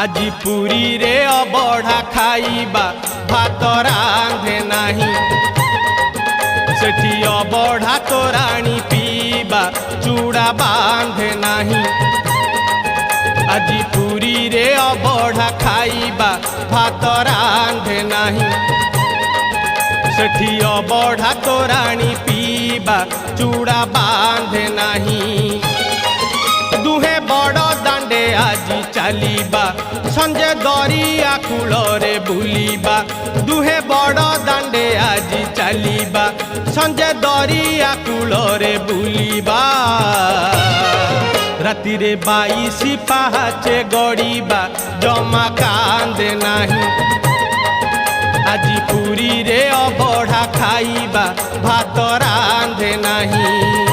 आजी पुरी रे अबढ़ा खाइबा भात रांधे नाही सेठी अबढ़ा तोराणी पीबा चूड़ा बांधे नाही आजी पुरी रे अबढ़ा खाइबा भात रांधे नाही सेठी अबढ़ा तोराणी पीबा चूड़ा बांधे नाही दुहे बड़ दांडे आजी चलीबा संजे दरिया कूलरे बुलीबा दुहे बड़ दांडे आजी चलीबा संजे दरिया कूलरे बुलीबा राति रे 22 पाहाचे गड़ीबा जमा कांदे नाही आजी पुरी रे अबढ़ा खाइबा भात रांधे नाही।